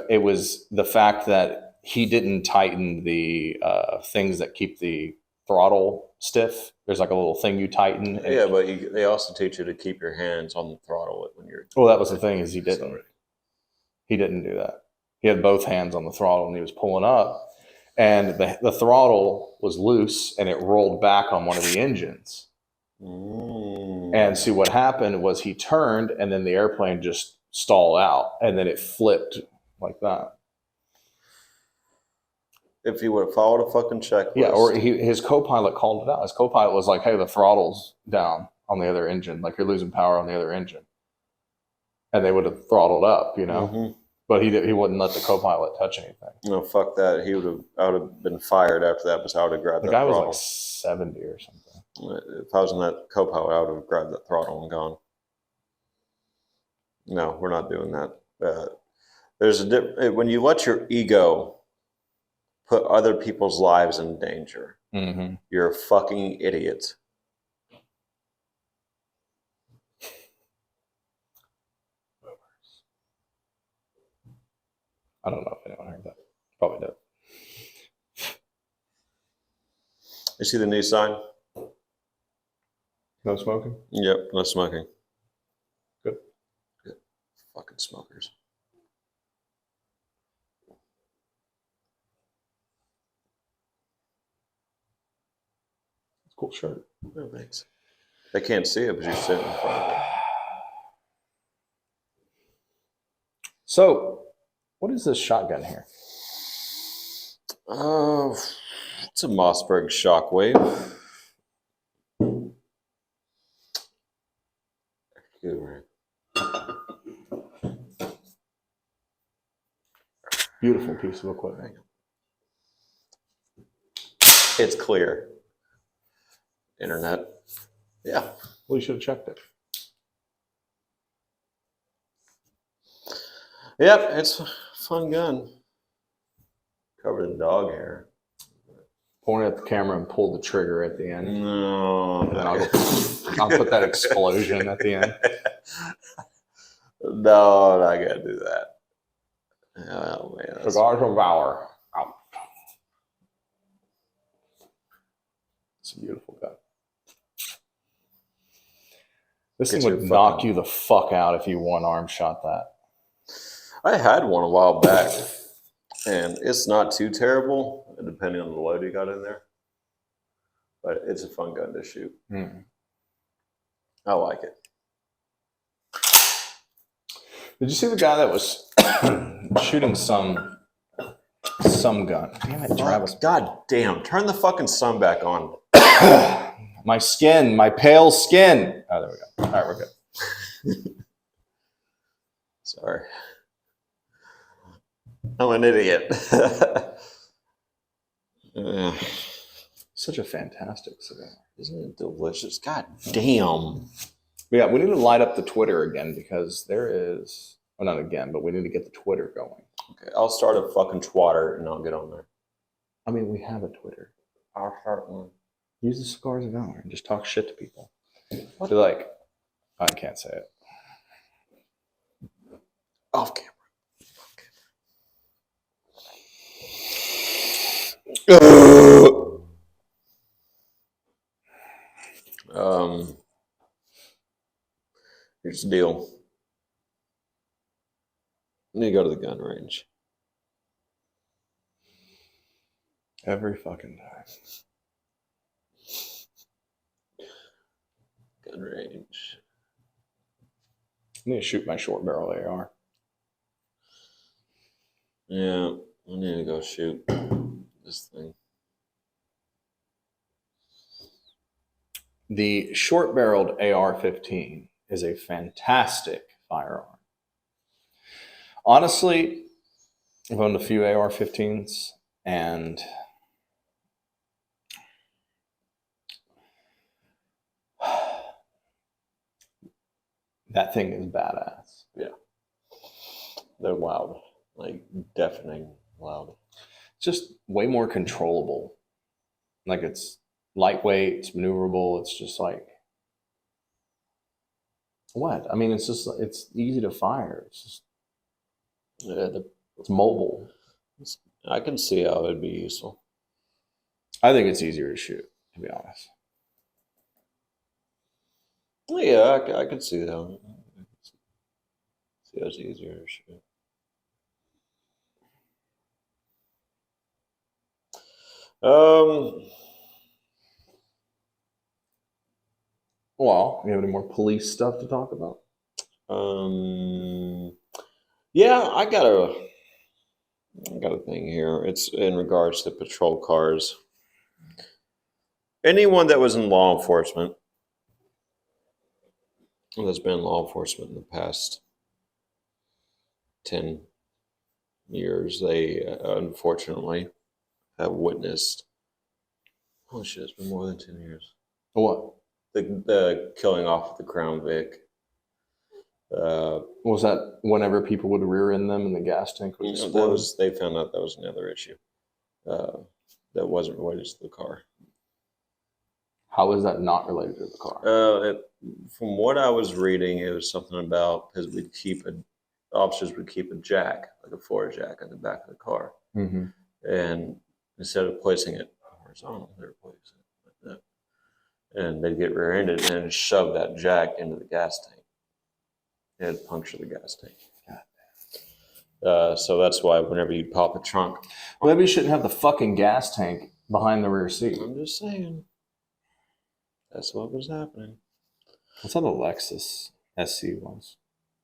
It was the fact that he didn't tighten the things that keep the throttle stiff. There's like a little thing you tighten. Yeah, but they also teach you to keep your hands on the throttle when you're... Well, that was the thing, is he didn't. He didn't do that. He had both hands on the throttle and he was pulling up. And the throttle was loose and it rolled back on one of the engines. And see, what happened was he turned and then the airplane just stalled out and then it flipped like that. If he would have followed a fucking checklist. Yeah, or his co-pilot called it out. His co-pilot was like, hey, the throttle's down on the other engine. Like, you're losing power on the other engine. And they would have throttled up, you know. But he wouldn't let the co-pilot touch anything. No, fuck that. I would have been fired after that because I would have grabbed that throttle. The guy was like 70 or something. If I was in that co-pilot, I would have grabbed that throttle and gone. No, we're not doing that. There's when you let your ego put other people's lives in danger, you're a fucking idiot. I don't know if anyone heard that. Probably did. You see the new sign? No smoking? Yep, no smoking. Good. Fucking smokers. Cool shirt. Oh, thanks. They can't see it, but you're sitting in front of it. So, what is this shotgun here? Oh, it's a Mossberg Shockwave. Beautiful piece of equipment. It's clear. Internet. Yeah. Well, you should have checked it. Yep, it's a fun gun. Covered in dog hair. Point at the camera and pull the trigger at the end. No. And then I'll put that explosion at the end. No, I'm not gonna do that. Oh man, Cigars of Valor. Out. It's a beautiful gun. This thing would knock you the fuck out if you one arm shot that. I had one a while back, and it's not too terrible, depending on the load you got in there. But it's a fun gun to shoot. I like it. Did you see the guy that was shooting some gun? Damn it, Travis. God damn. Turn the fucking sun back on. My skin, my pale skin. Oh, there we go. All right, we're good. Sorry. I'm an idiot. Such a fantastic cigar. Isn't it delicious? God damn. Yeah, we need to light up the Twitter again because there is, well, not again, but we need to get the Twitter going. Okay, I'll start a fucking Twitter and I'll get on there. I mean, we have a Twitter. I'll start one. Use the Cigars of Valor and just talk shit to people. What? Be like, I can't say it. Off camera. Here's the deal. I need to go to the gun range. Every fucking time. Gun range. I need to shoot my short barrel AR. Yeah, I need to go shoot this thing. The short-barreled AR-15 is a fantastic firearm. Honestly, I've owned a few AR-15s, and that thing is badass. Yeah. They're loud. Like, deafening loud. Just way more controllable. Like, it's lightweight, it's maneuverable, it's just like, what? I mean, it's just, it's easy to fire. It's just, yeah, it's mobile. I can see how it would be useful. I think it's easier to shoot, to be honest. Yeah, I could see that. See how it's easier to shoot. Well, you have any more police stuff to talk about? Yeah, I got a thing here. It's in regards to patrol cars. Anyone that was in law enforcement, that's been in law enforcement in the past 10 years, they unfortunately have witnessed. Oh shit! It's been more than 10 years. What? The killing off of the Crown Vic. Was that whenever people would rear end them and the gas tank would explode? They found out that was another issue. That wasn't related to the car. How is that not related to the car? From what I was reading, it was something about because officers would keep a jack, like a floor jack, in the back of the car, and instead of placing it horizontal, they were placing it like that, and they'd get rear-ended and then shove that jack into the gas tank. It'd puncture the gas tank. So that's why whenever you pop a trunk, well, maybe you shouldn't have the fucking gas tank behind the rear seat. I'm just saying. That's what was happening. That's how the Lexus SC was.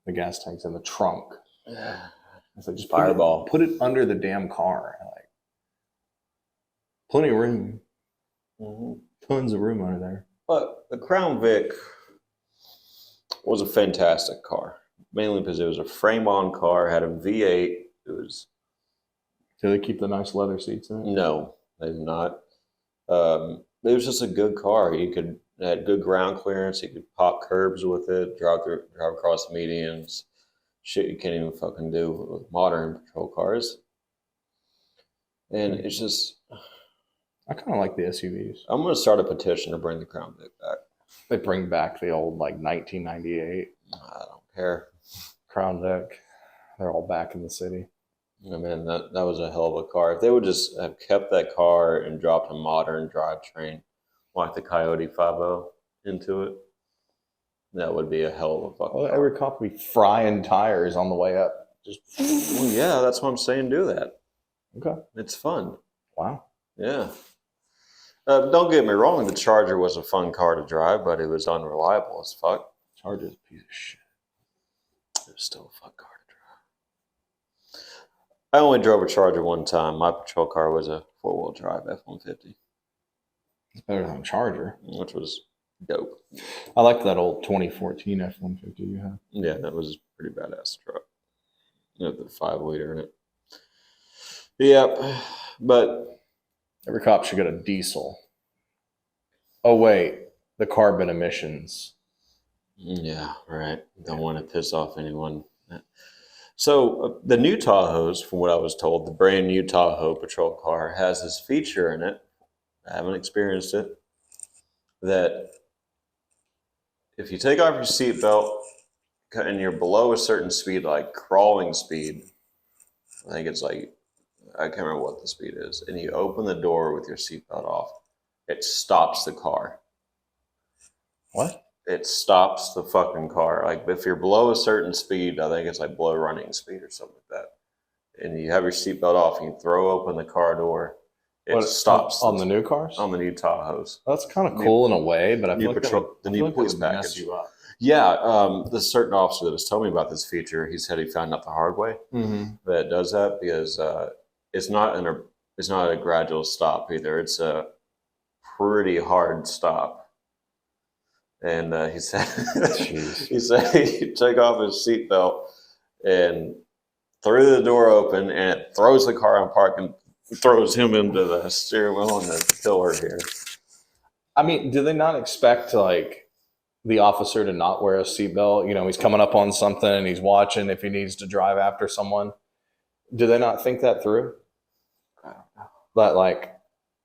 The gas tank's in the trunk. Yeah. It's like just Fireball. Put it under the damn car. Like, plenty of room. Tons of room under there. But the Crown Vic was a fantastic car, mainly because it was a frame-on car, had a V8. It was. Do they keep the nice leather seats in it? No, they did not. It was just a good car. It had good ground clearance. You could pop curbs with it, drive across medians. Shit you can't even fucking do with modern patrol cars. And it's just. I kind of like the SUVs. I'm going to start a petition to bring the Crown Vic back. They bring back the old, like, 1998. I don't care. Crown Vic. They're all back in the city. I mean, that was a hell of a car. If they would just have kept that car and dropped a modern drivetrain like the Coyote 5.0 into it, that would be a hell of a fucking Well, car. every cop would be frying tires on the way up. Just Well, yeah, that's what I'm saying. Do that. okay. It's fun. Wow. Yeah. Don't get me wrong. The Charger was a fun car to drive, but it was unreliable as fuck. Charger's a piece of shit. It was still a fun car to drive. I only drove a Charger one time. My patrol car was a 4-wheel drive F-150. It's better than a Charger. Which was dope. I liked that old 2014 F-150 you had. Yeah, that was a pretty badass truck. You know, the 5-liter in it. Yep. But every cop should get a diesel. Oh, wait. The carbon emissions. Yeah, right. Don't want to piss off anyone. So the new Tahoes, from what I was told, the brand new Tahoe patrol car has this feature in it. I haven't experienced it. That if you take off your seatbelt and you're below a certain speed, like crawling speed, I think it's like, I can't remember what the speed is, and you open the door with your seatbelt off, it stops the car. What? It stops the fucking car. Like if you're below a certain speed, I think it's like below running speed or something like that, and you have your seatbelt off and you throw open the car door, it stops. On the new cars? On the new Tahoes. That's kind of cool in a way, but I feel like the new police would package. mess you up. Yeah, the certain officer that was telling me about this feature, he said he found out the hard way that it does that because it's not a gradual stop either. It's a pretty hard stop. And he said he said he took off his seatbelt and threw the door open, and it throws the car in park and throws him into the steering wheel and the pillar here. I mean, do they not expect like the officer to not wear a seatbelt? You know, he's coming up on something and he's watching if he needs to drive after someone. Do they not think that through? I don't know. That like,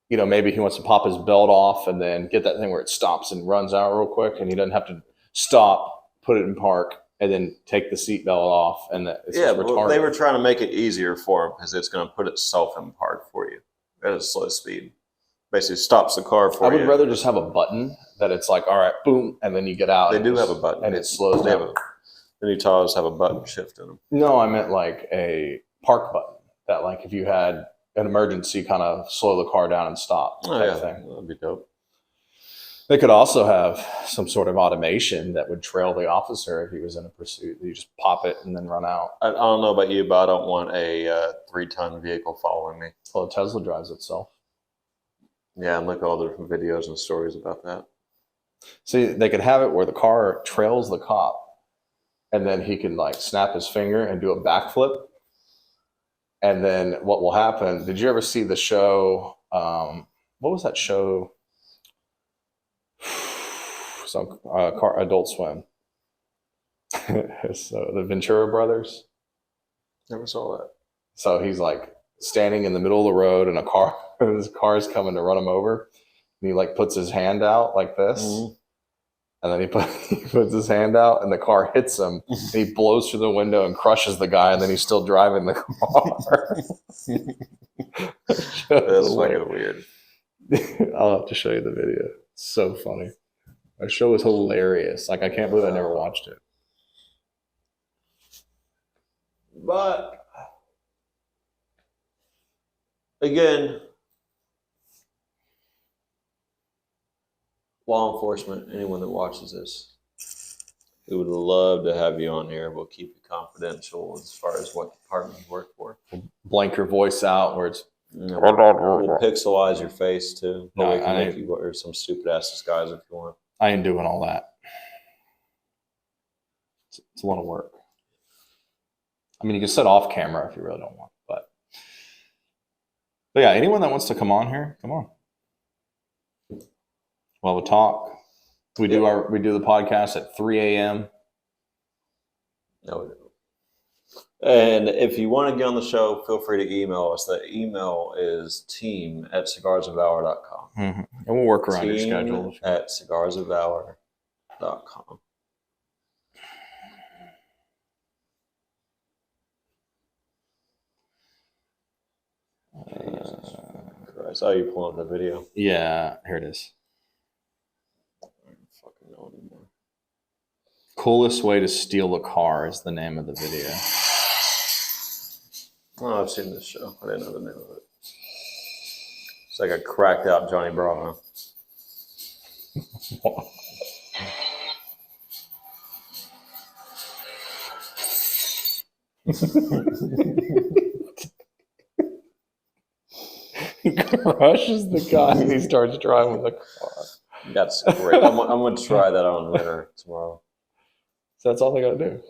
you know, maybe he wants to pop his belt off and then get that thing where it stops and runs out real quick, and he doesn't have to stop, put it in park, and then take the seatbelt off. And that it's just retarded. They were trying to make it easier for him because it's going to put itself in park for you at a slow speed. Basically stops the car for you. I would rather just have a button that it's like, all right, boom, and then you get out. They do have a button. And it slows down. The new Tahoes have a button shift in them. No, I meant like a park button that like if you had an emergency, kind of slow the car down and stop. Oh, yeah, thing. that'd be dope. They could also have some sort of automation that would trail the officer if he was in a pursuit. You just pop it and then run out. I don't know about you, but I don't want a 3-ton vehicle following me. Well, Tesla drives itself. Yeah, and look at all the different videos and stories about that. See, they could have it where the car trails the cop, and then he can like snap his finger and do a backflip. And then what will happen? Did you ever see the show? What was that show? Some Adult Swim. So the Ventura Brothers. Never saw that. So he's like standing in the middle of the road, and his car's coming to run him over. And he like puts his hand out like this. Mm-hmm. And then he puts his hand out, and the car hits him. And he blows through the window and crushes the guy, and then he's still driving the car. That's fucking weird. I'll have to show you the video. It's so funny. Our show is hilarious. Like, I can't believe I never watched it. But again, law enforcement, anyone that watches this, we would love to have you on here. We'll keep it confidential as far as what department you work for. We'll blank your voice out where it's... We'll pixelize your face too. No, we can make you wear some stupid ass disguise if you want. I ain't doing all that. It's a lot of work. I mean, you can sit off camera if you really don't want, but yeah, anyone that wants to come on here, come on. We'll have a talk. We do the podcast at 3 a.m. No, we don't. And if you want to get on the show, feel free to email us. The email is team@cigarsofvalor.com. Mm-hmm. And we'll work around your schedule. @cigarsofvalor.com. I saw you pulling up the video. Yeah, here it is. I don't fucking know anymore. Coolest way to steal a car is the name of the video. Oh, I've seen this show. I didn't know the name of it. It's like a cracked out Johnny Bravo. He crushes the guy and he starts driving the car. That's great. I'm going to try that on Winter tomorrow. So that's all they got to do.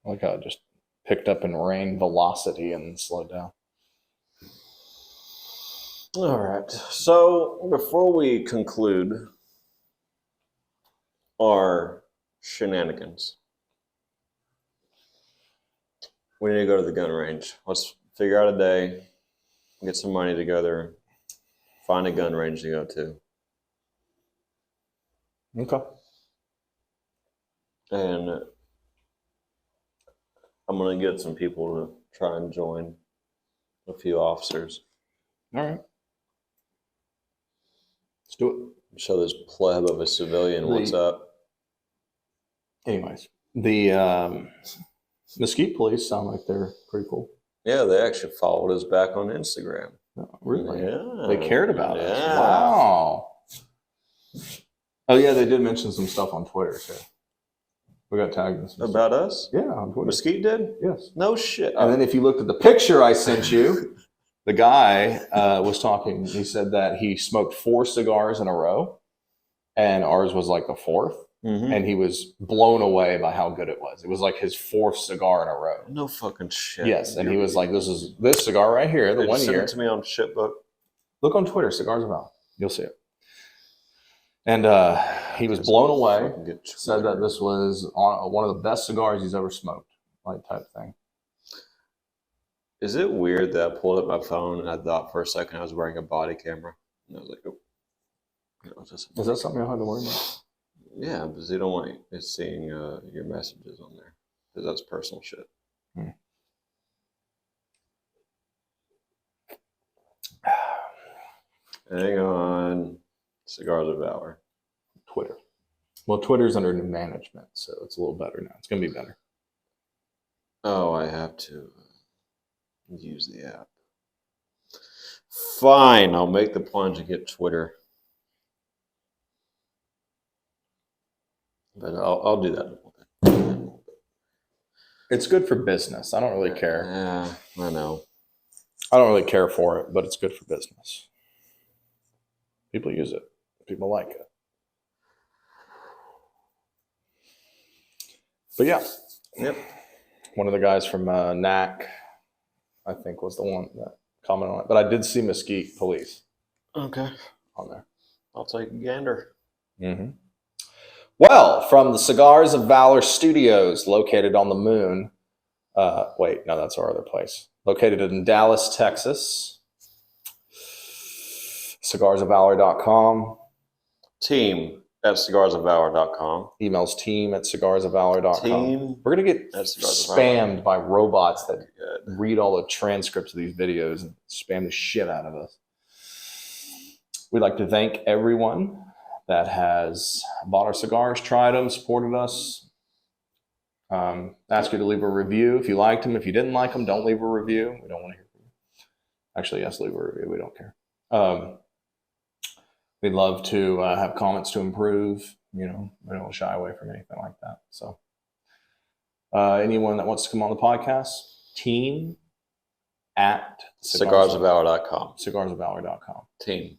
Like I just picked up in rain velocity and slowed down. All right. So before we conclude our shenanigans, we need to go to the gun range. Let's figure out a day, get some money together, find a gun range to go to. Okay. And I'm going to get some people to try and join, a few officers. All right. Let's do it. Show this pleb of a civilian what's up. Anyways, the Mesquite police sound like they're pretty cool. Yeah, they actually followed us back on Instagram. Oh, really? Yeah. They cared about us. Yeah. Wow. Oh, yeah, they did mention some stuff on Twitter, too. We got tagged in some About stuff. us? Yeah, on Twitter. Mesquite did? Yes. No shit. And then if you looked at the picture I sent you, the guy was talking. He said that he smoked 4 cigars in a row, and ours was like the 4th. Mhm. And he was blown away by how good it was. It was like his 4th cigar in a row. No fucking shit. Yes, and he was like, "This is this cigar right here, the They 1 sent year." it to me on Shitbook. Look on Twitter, Cigars of Valor. You'll see it. And he was blown away. Said that this was one of the best cigars he's ever smoked, like type thing. Is it weird that I pulled up my phone and I thought for a second I was wearing a body camera? And I was like, oh. You know, just, Is that something you'll have to worry about? yeah, because you don't want it seeing your messages on there. Because that's personal shit. Hang on. Cigars of Valor. Twitter. Well, Twitter's under new management, so it's a little better now. It's going to be better. Oh, I have to use the app. Fine, I'll make the plunge and get Twitter. But I'll do that in a little bit. It's good for business. I don't really care. Yeah, I know. I don't really care for it, but it's good for business. People use it. People like it. But yeah. Yep. One of the guys from NAC, I think, was the one that commented on it. But I did see Mesquite police Okay. on there. I'll take a gander. Mm-hmm. Well, from the Cigars of Valor Studios, located on the moon. Wait, no, that's our other place. Located in Dallas, Texas. cigarsofvalor.com. Team at cigarsofvalor.com. Emails team@cigarsofvalor.com. Team. We're going to get at Cigars of Valor. spammed by robots that Good. read all the transcripts of these videos and spam the shit out of us. We'd like to thank everyone that has bought our cigars, tried them, supported us. Ask you to leave a review if you liked them. If you didn't like them, don't leave a review. We don't want to hear from you. Actually, yes, leave a review. We don't care. We'd love to have comments to improve. You know, we don't shy away from anything like that. So anyone that wants to come on the podcast, team at cigarsofvalor.com. cigarsofvalor.com. Team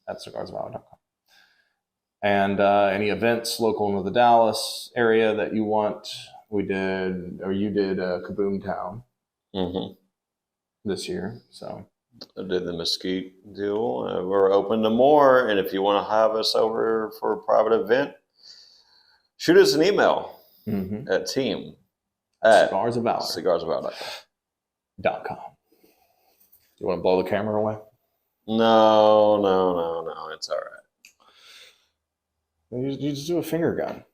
at cigarsofvalor.com. And any events local into the Dallas area that you want, you did Kaboom Town this year. So I did the Mesquite deal. We're open to more. And if you want to have us over for a private event, shoot us an email at team at cigarsofvalor.com. You want to blow the camera away? No. It's all right. You just do a finger gun.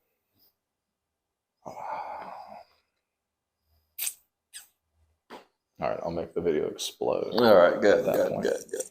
I'll make the video explode. All right, good, At that good, point. good, good.